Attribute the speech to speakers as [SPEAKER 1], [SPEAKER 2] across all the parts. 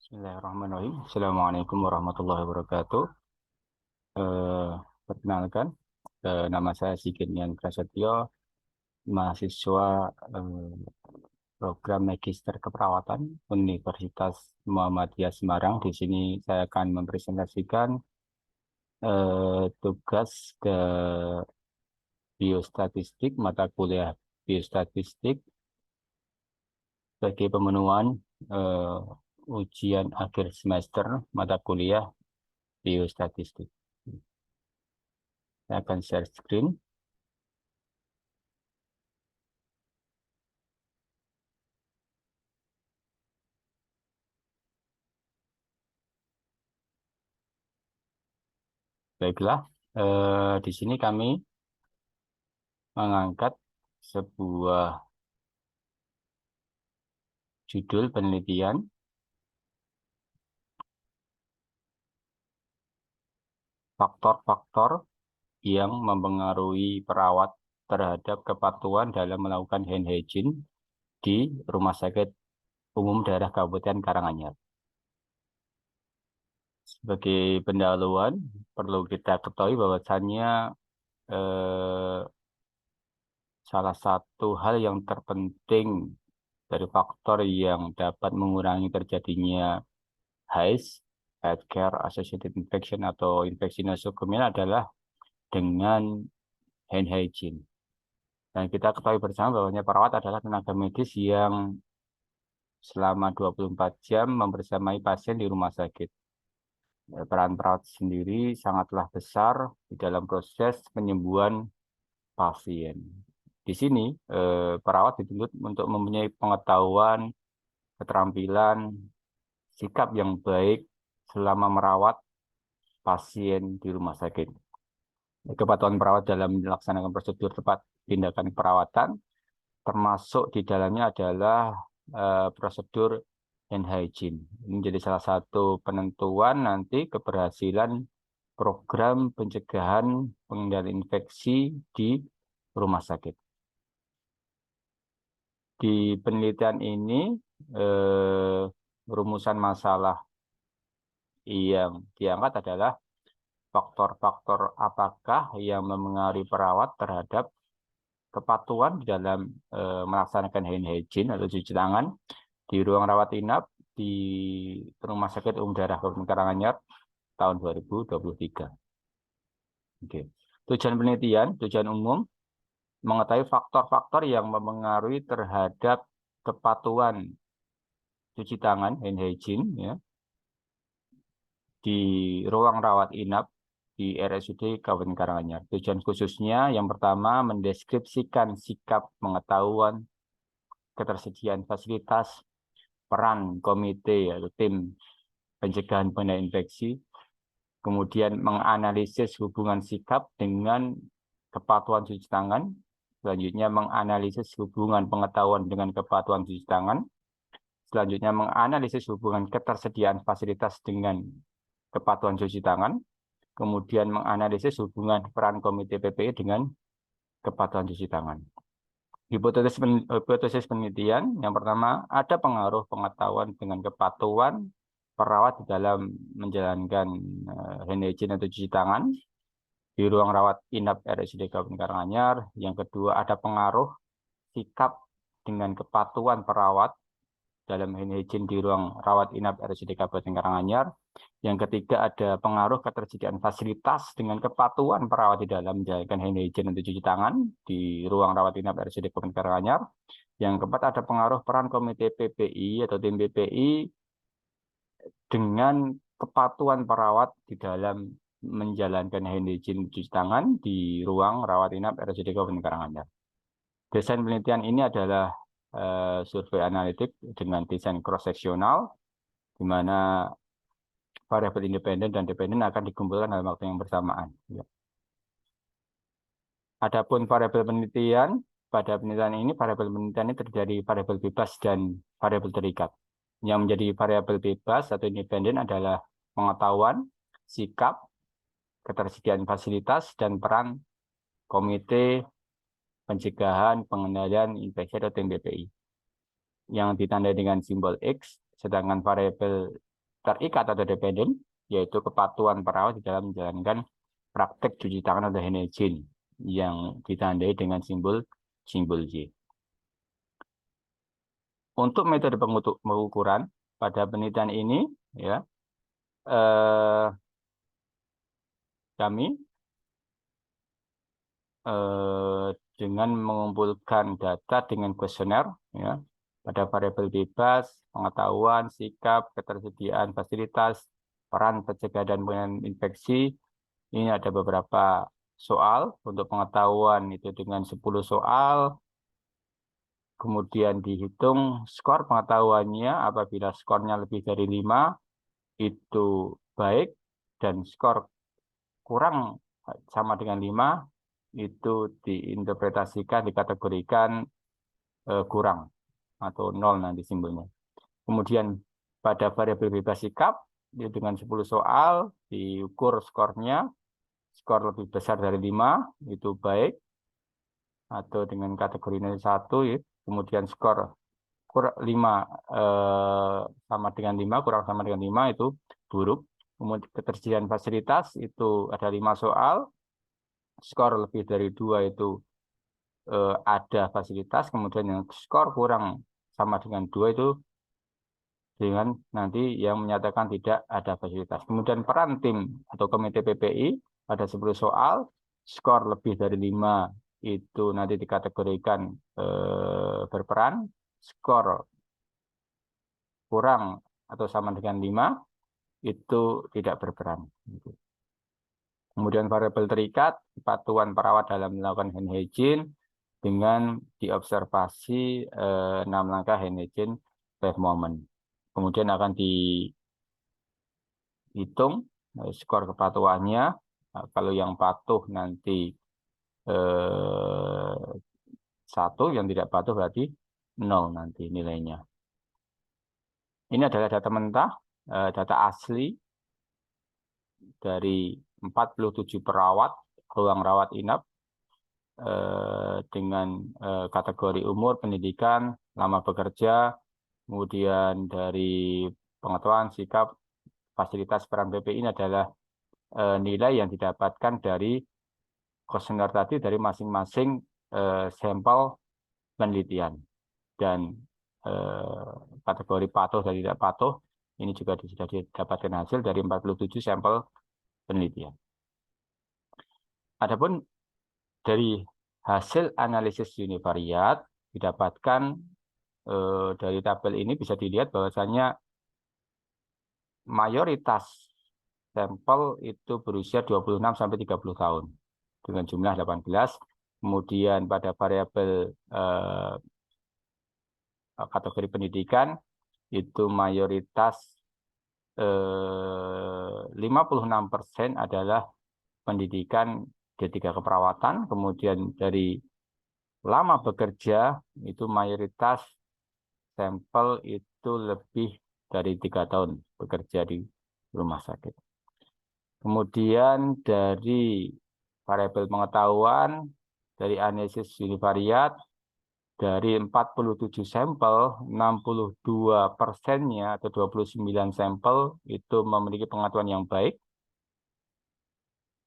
[SPEAKER 1] Bismillahirrahmanirrahim. Assalamualaikum warahmatullahi wabarakatuh. Eh, Perkenalkan, nama saya Sigit Nian Prasetyo, mahasiswa eh, program Magister Keperawatan Universitas Muhammadiyah Semarang. Di sini saya akan mempresentasikan tugas ke biostatistik, mata kuliah biostatistik sebagai pemenuhan eh, ujian akhir semester mata kuliah biostatistik. Saya akan share screen. Baiklah, di sini kami mengangkat sebuah judul penelitian faktor-faktor yang mempengaruhi perawat terhadap kepatuhan dalam melakukan hand hygiene di Rumah Sakit Umum Daerah Kabupaten Karanganyar. Sebagai pendahuluan, perlu kita ketahui bahwasannya eh, salah satu hal yang terpenting dari faktor yang dapat mengurangi terjadinya HAIS, Healthcare Associated Infection atau infeksi nosokomial adalah dengan hand hygiene. Dan kita ketahui bersama bahwa perawat adalah tenaga medis yang selama 24 jam membersamai pasien di rumah sakit. Peran perawat sendiri sangatlah besar di dalam proses penyembuhan pasien. Di sini, perawat dituntut untuk mempunyai pengetahuan, keterampilan, sikap yang baik selama merawat pasien di rumah sakit. Kepatuhan perawat dalam melaksanakan prosedur tepat tindakan perawatan, termasuk di dalamnya adalah prosedur hand hygiene. Ini menjadi salah satu penentuan nanti keberhasilan program pencegahan pengendalian infeksi di rumah sakit. Di penelitian ini, rumusan masalah yang diangkat adalah faktor-faktor apakah yang mempengaruhi perawat terhadap kepatuhan di dalam melaksanakan hand hygiene atau cuci tangan di ruang rawat inap di Rumah Sakit Umum Daerah Kabupaten Karanganyar tahun 2023. Oke. Tujuan umum mengetahui faktor-faktor yang mempengaruhi terhadap kepatuhan cuci tangan hand hygiene ya, di ruang rawat inap di RSUD Kabupaten Karanganyar. Tujuan khususnya yang pertama mendeskripsikan sikap pengetahuan, ketersediaan fasilitas, peran komite atau tim pencegahan pengendalian infeksi, kemudian menganalisis hubungan sikap dengan kepatuhan cuci tangan, selanjutnya menganalisis hubungan pengetahuan dengan kepatuhan cuci tangan, selanjutnya menganalisis hubungan ketersediaan fasilitas dengan kepatuhan cuci tangan, kemudian menganalisis hubungan peran komite PPI dengan kepatuhan cuci tangan. Hipotesis penelitian yang pertama, ada pengaruh pengetahuan dengan kepatuhan perawat di dalam menjalankan hand hygiene atau cuci tangan di ruang rawat inap RSUD Kabupaten Karanganyar. Yang kedua, ada pengaruh sikap dengan kepatuhan perawat dalam hand hygiene di ruang rawat inap RSUD Kabupaten Karanganyar. Yang ketiga, ada pengaruh ketersediaan fasilitas dengan kepatuhan perawat di dalam menjalankan hand hygiene untuk cuci tangan di ruang rawat inap RSUD Kabupaten Karanganyar. Yang keempat, ada pengaruh peran komite PPI atau tim PPI dengan kepatuhan perawat di dalam menjalankan hand hygiene cuci tangan di ruang rawat inap RSUD Kabupaten Karanganyar. Desain penelitian ini adalah survei analitik dengan desain cross-seksional, di mana variabel independen dan dependen akan dikumpulkan dalam waktu yang bersamaan. Adapun variabel penelitian, pada penelitian ini variabel penelitian ini terjadi variabel bebas dan variabel terikat. Yang menjadi variabel bebas atau independen adalah pengetahuan, sikap, ketersediaan fasilitas, dan peran komite pencegahan pengendalian infeksi atau tim PPI yang ditandai dengan simbol X, sedangkan variabel terikat atau dependen, yaitu kepatuhan perawat di dalam menjalankan praktek cuci tangan atau hand hygiene yang ditandai dengan simbol J. Untuk metode pengukuran pada penelitian ini, ya, kami dengan mengumpulkan data dengan kuesioner, ya, pada variabel bebas, pengetahuan, sikap, ketersediaan fasilitas, peran pencegah dan pengendalian infeksi. Ini ada beberapa soal untuk pengetahuan itu dengan 10 soal. Kemudian dihitung skor pengetahuannya, apabila skornya lebih dari 5 itu baik, dan skor kurang sama dengan 5 itu diinterpretasikan, dikategorikan kurang atau 0 nanti simbolnya. Kemudian pada variabel bebas sikap dengan 10 soal diukur skornya, skor lebih besar dari 5 itu baik atau dengan kategori 1, ya. Kemudian skor 5 sama dengan 5, kurang sama dengan 5 itu buruk. Kemudian ketersediaan fasilitas itu ada 5 soal, skor lebih dari 2 itu ada fasilitas, kemudian yang skor kurang sama dengan 2 itu dengan nanti yang menyatakan tidak ada fasilitas. Kemudian peran tim atau komite PPI ada 10 soal, skor lebih dari 5 itu nanti dikategorikan berperan, skor kurang atau sama dengan 5 itu tidak berperan. Kemudian variabel terikat, kepatuhan perawat dalam melakukan hand hygiene dengan diobservasi 6 langkah hand hygiene per moment. Kemudian akan dihitung skor kepatuhannya. Kalau yang patuh nanti 1, yang tidak patuh berarti 0 nanti nilainya. Ini adalah data mentah, data asli dari 47 perawat ruang rawat inap dengan kategori umur, pendidikan, lama bekerja, kemudian dari pengetahuan, sikap, fasilitas, peran PPI. Ini adalah nilai yang didapatkan dari kuesioner tadi dari masing-masing sampel penelitian. Dan kategori patuh dan tidak patuh ini juga sudah didapatkan hasil dari 47 sampel penelitian. Adapun dari hasil analisis univariat didapatkan dari tabel ini bisa dilihat bahwasannya mayoritas sampel itu berusia 26 sampai 30 tahun dengan jumlah 18. Kemudian pada variabel kategori pendidikan itu mayoritas 56% adalah pendidikan D3 keperawatan. Kemudian dari lama bekerja itu mayoritas sampel itu lebih dari 3 tahun bekerja di rumah sakit. Kemudian dari variabel pengetahuan, dari analisis univariat, dari 47 sampel, 62%-nya atau 29 sampel itu memiliki pengetahuan yang baik.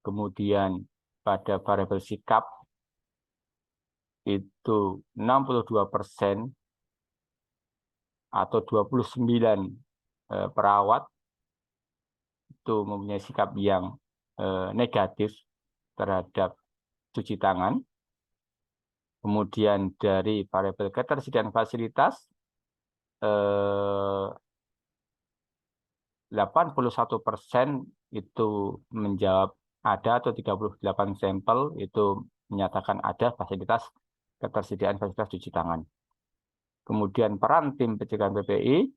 [SPEAKER 1] Kemudian pada variabel sikap itu 62% atau 29 perawat itu mempunyai sikap yang negatif terhadap cuci tangan. Kemudian dari variabel ketersediaan fasilitas 81% itu menjawab ada, atau 38 sampel itu menyatakan ada fasilitas ketersediaan fasilitas cuci tangan. Kemudian peran tim pencegahan PPI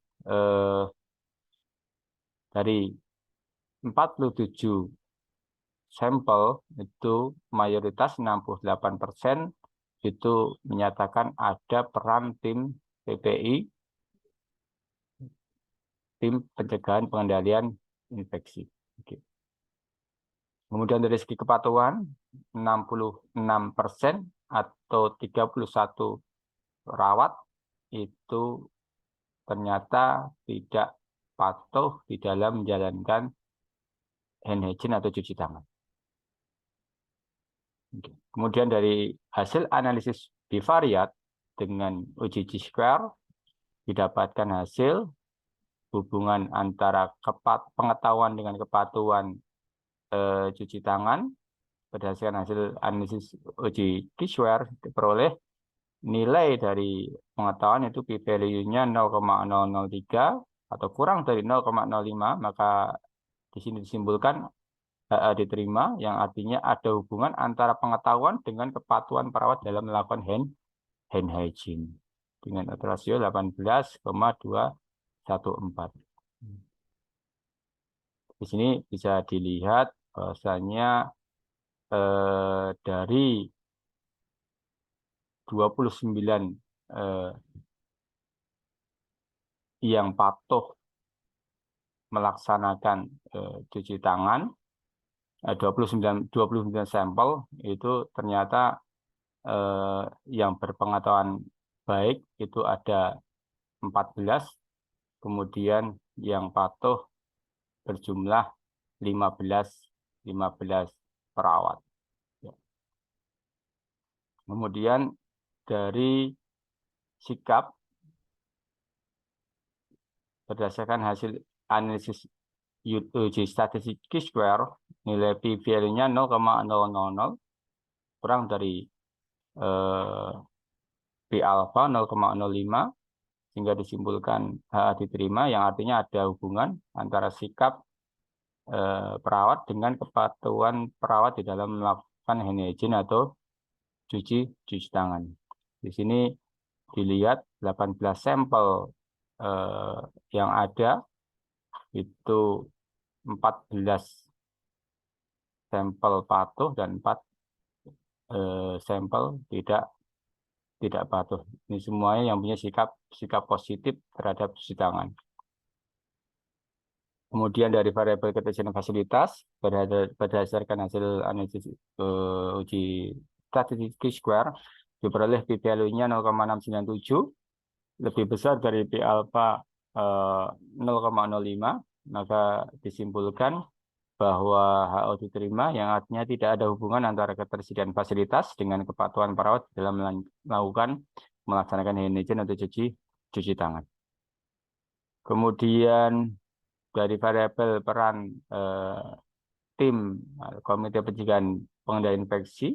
[SPEAKER 1] dari 47 sampel itu mayoritas 68% itu menyatakan ada peran tim PPI, tim pencegahan pengendalian infeksi. Kemudian dari segi kepatuhan 66% atau 31 perawat itu ternyata tidak patuh di dalam menjalankan hand hygiene atau cuci tangan. Kemudian dari hasil analisis bivariat dengan uji Chi-square didapatkan hasil hubungan antara pengetahuan dengan kepatuhan cuci tangan. Berdasarkan hasil analisis uji Chi-square diperoleh nilai dari pengetahuan itu p-value-nya 0,003 atau kurang dari 0,05, maka di sini disimpulkan HA diterima, yang artinya ada hubungan antara pengetahuan dengan kepatuhan perawat dalam melakukan hand hygiene dengan rasio 18,214. Di sini bisa dilihat bahwasanya dari 29 yang patuh melaksanakan cuci tangan, 29 sampel itu ternyata yang berpengetahuan baik itu ada 14, kemudian yang patuh berjumlah 15 perawat. Kemudian dari sikap berdasarkan hasil analisis uji statistik Chi-square, nilai p-value-nya 0,000, kurang dari P alpha 0,05, sehingga disimpulkan HA diterima, yang artinya ada hubungan antara sikap perawat dengan kepatuhan perawat di dalam melakukan hand hygiene atau cuci tangan. Di sini dilihat 18 sampel yang ada itu 14 sampel patuh dan 4 sampel tidak patuh. Ini semuanya yang punya sikap positif terhadap cuci tangan. Kemudian dari variabel ketersediaan fasilitas berdasarkan hasil analisis uji statistik Chi-square diperoleh p-value-nya 0,697, lebih besar dari P alpha 0,05, maka disimpulkan bahwa HO diterima, yang artinya tidak ada hubungan antara ketersediaan fasilitas dengan kepatuhan perawat dalam melaksanakan hand hygiene atau cuci tangan. Kemudian dari variabel peran tim Komite Pencegahan Pengendalian Infeksi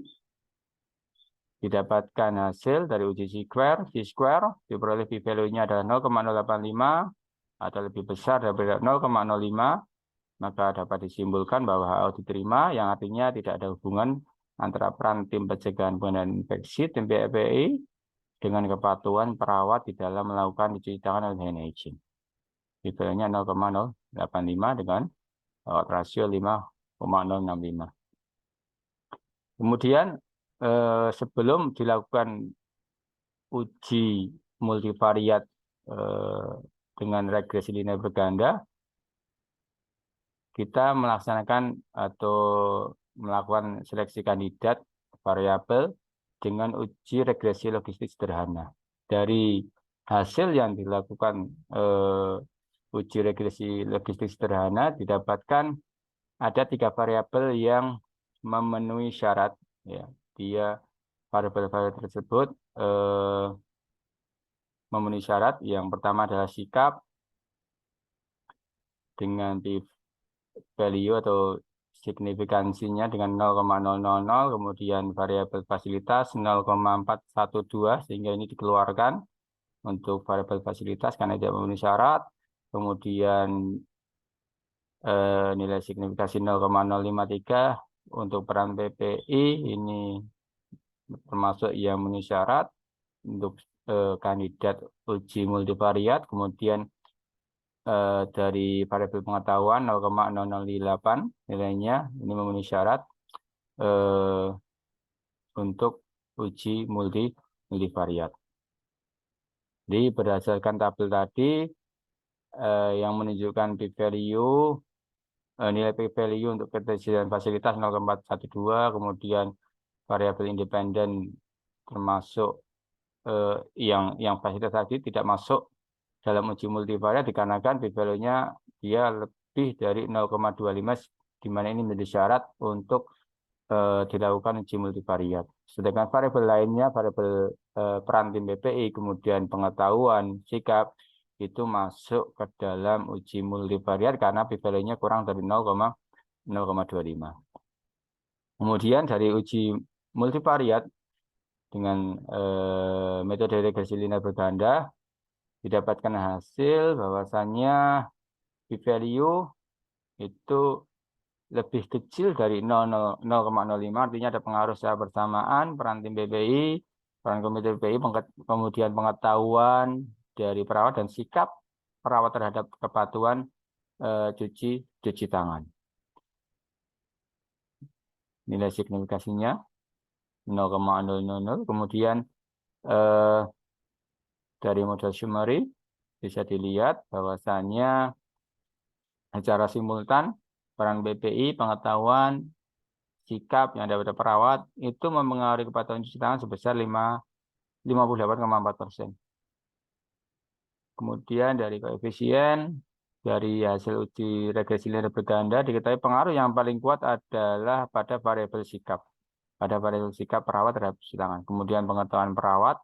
[SPEAKER 1] didapatkan hasil dari uji Chi-square diperoleh p-value-nya adalah 0,085 atau lebih besar daripada 0,05, maka dapat disimpulkan bahwa HO diterima, yang artinya tidak ada hubungan antara peran tim pencegahan pengendalian infeksi tim PPI dengan kepatuhan perawat di dalam melakukan cuci tangan dan hand hygiene. P-value-nya 0,085 dengan rasio 5,065. Kemudian sebelum dilakukan uji multivariat dengan regresi linear berganda, kita melaksanakan atau melakukan seleksi kandidat variabel dengan uji regresi logistik sederhana. Dari hasil yang dilakukan uji regresi logistik sederhana didapatkan ada 3 variabel yang memenuhi syarat. Ya, dia variabel-variabel tersebut memenuhi syarat. Yang pertama adalah sikap dengan p-value atau signifikansinya dengan 0,000, kemudian variabel fasilitas 0,412, sehingga ini dikeluarkan untuk variabel fasilitas karena tidak memenuhi syarat. Kemudian nilai signifikansi 0,053 untuk peran PPI, ini termasuk yang memenuhi syarat untuk kandidat uji multivariat. Kemudian dari variabel pengetahuan 0,008 nilainya, ini memenuhi syarat untuk uji multivariat. Jadi berdasarkan tabel tadi yang menunjukkan p-value, nilai p-value untuk ketersediaan fasilitas 0,412, kemudian variabel independen termasuk yang fasilitas tadi tidak masuk dalam uji multivariat dikarenakan p-value-nya dia lebih dari 0,25, di mana ini menjadi syarat untuk dilakukan uji multivariat. Sedangkan variabel lainnya, variabel peran tim PPI, kemudian pengetahuan, sikap, itu masuk ke dalam uji multivariat karena p-value-nya kurang dari 0,25. Kemudian dari uji multivariat dengan metode regresi linear berganda didapatkan hasil bahwasannya p-value itu lebih kecil dari 0,05, artinya ada pengaruh secara bersamaan peran tim PPI, peran komite PPI, kemudian pengetahuan dari perawat dan sikap perawat terhadap kepatuhan cuci tangan. Nilai signifikasinya 0,000. Kemudian dari model summary bisa dilihat bahwasannya secara simultan peran PPI, pengetahuan, sikap yang ada pada perawat itu mempengaruhi kepatuhan cuci tangan sebesar 58,4%. Kemudian dari koefisien dari hasil uji regresi linear berganda diketahui pengaruh yang paling kuat adalah pada variabel sikap. Pada variabel sikap perawat terhadap cuci tangan. Kemudian pengetahuan perawat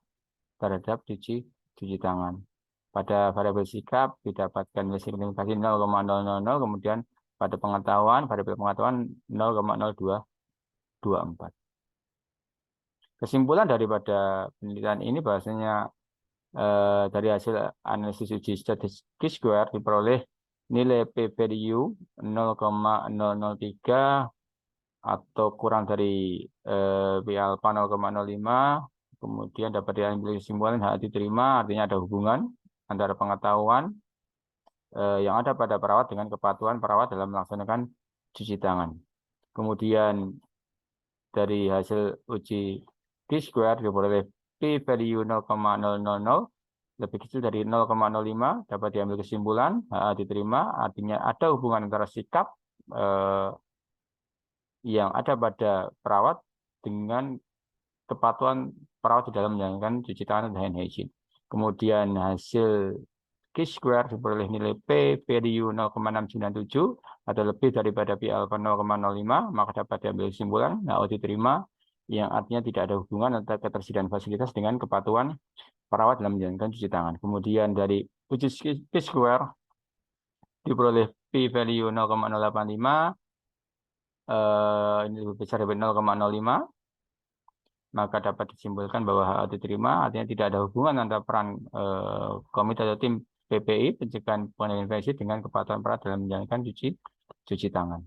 [SPEAKER 1] terhadap cuci tangan. Pada variabel sikap didapatkan nilai signifikasi 0,000, kemudian pada variabel pengetahuan 0,0224. Kesimpulan daripada penelitian ini bahwasanya dari hasil analisis uji statistik square diperoleh nilai p-value 0,003 atau kurang dari p alpha 0,05. Kemudian dapat diambil kesimpulan hal diterima, artinya ada hubungan antara pengetahuan yang ada pada perawat dengan kepatuhan perawat dalam melaksanakan cuci tangan. Kemudian dari hasil uji t-square diperoleh p-value 0,000 lebih kecil dari 0,05, dapat diambil kesimpulan diterima, artinya ada hubungan antara sikap yang ada pada perawat dengan kepatuhan perawat di dalam menjalankan cuci tangan dan hand hygiene. Kemudian hasil Q-square diperoleh nilai p-value 0,697 atau lebih daripada p alpha 0,05, maka dapat diambil kesimpulan diterima, yang artinya tidak ada hubungan antara ketersediaan fasilitas dengan kepatuhan perawat dalam menjalankan cuci tangan. Kemudian dari uji Q-square diperoleh p-value 0,085, ini lebih besar dari 0,05, maka dapat disimpulkan bahwa hal diterima, artinya tidak ada hubungan antara peran komite atau tim PPI pencegahan pengendalian infeksi dengan kepatuhan perawat dalam menjalankan cuci tangan.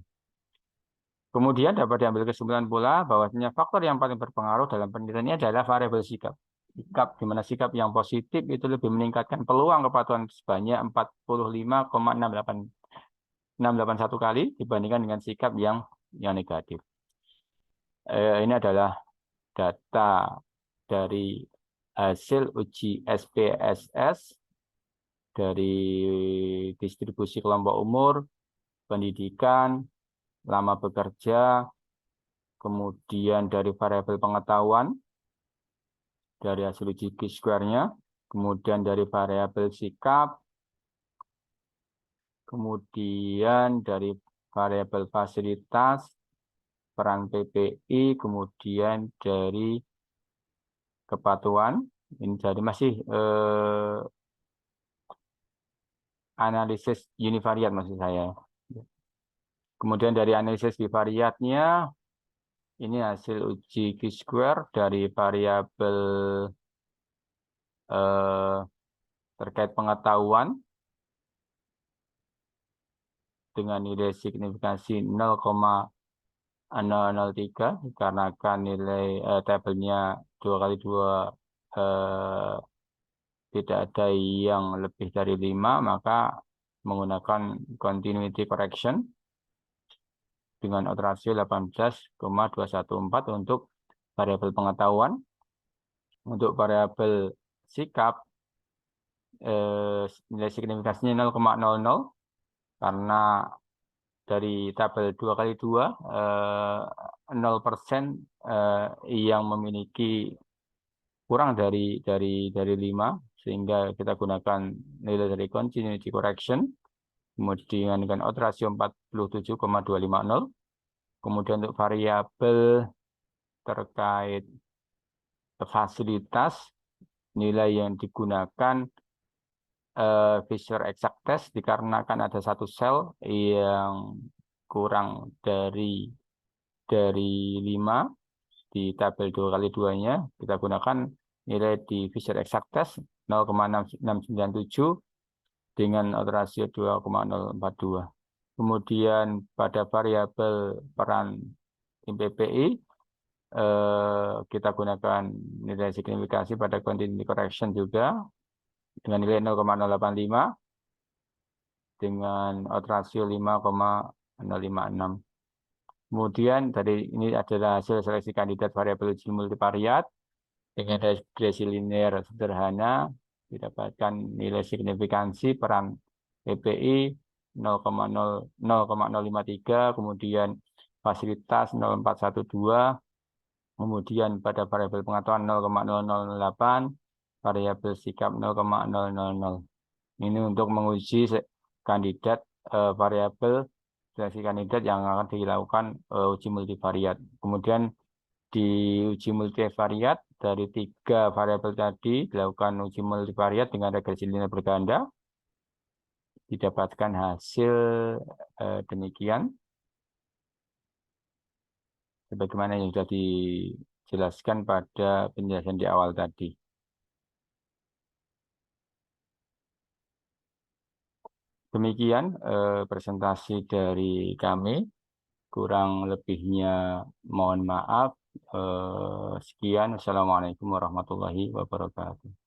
[SPEAKER 1] Kemudian dapat diambil kesimpulan pula bahwasanya faktor yang paling berpengaruh dalam penelitian ini adalah variabel sikap. Sikap, di mana sikap yang positif itu lebih meningkatkan peluang kepatuhan sebanyak 45,681 kali dibandingkan dengan sikap yang negatif. Ini adalah data dari hasil uji SPSS dari distribusi kelompok umur, pendidikan, lama bekerja, kemudian dari variabel pengetahuan, dari hasil uji Q-square-nya, kemudian dari variabel sikap, kemudian dari variabel fasilitas, peran PPI, kemudian dari kepatuhan. Ini jadi masih analisis univariat maksud saya. Kemudian dari analisis bivariatnya, ini hasil uji Q-square dari variabel terkait pengetahuan dengan nilai signifikasi 0,003 dikarenakan nilai tabelnya 2x2 tidak ada yang lebih dari 5, maka menggunakan continuity correction dengan odds ratio 18,214 untuk variabel pengetahuan. Untuk variabel sikap nilai signifikasinya 0,00 karena dari tabel 2x2 0% yang memiliki kurang dari 5, sehingga kita gunakan nilai dari continuity correction, kemudian dengan odds ratio 47,250, kemudian untuk variabel terkait fasilitas, nilai yang digunakan Fisher exact test dikarenakan ada satu sel yang kurang dari 5 di tabel 2x2-nya, kita gunakan nilai di Fisher exact test 0,697 dengan odds ratio 2,042. Kemudian pada variabel peran tim PPI kita gunakan nilai signifikasi pada continuity correction juga dengan nilai 0,085 dengan odds ratio 5,056. Kemudian tadi ini adalah hasil seleksi kandidat variabel uji multivariat dengan regresi linear sederhana, didapatkan nilai signifikansi peran PPI 0,053, kemudian fasilitas 0,412, kemudian pada variabel pengetahuan 0,0008, variabel sikap 0,000. Ini untuk menguji kandidat variabel seleksi kandidat yang akan dilakukan uji multivariat. Kemudian di uji multivariat dari 3 variabel tadi dilakukan uji multivariat dengan regresi linear berganda, didapatkan hasil demikian sebagaimana yang sudah dijelaskan pada penjelasan di awal tadi. Demikian presentasi dari kami. Kurang lebihnya mohon maaf. Sekian. Assalamualaikum warahmatullahi wabarakatuh.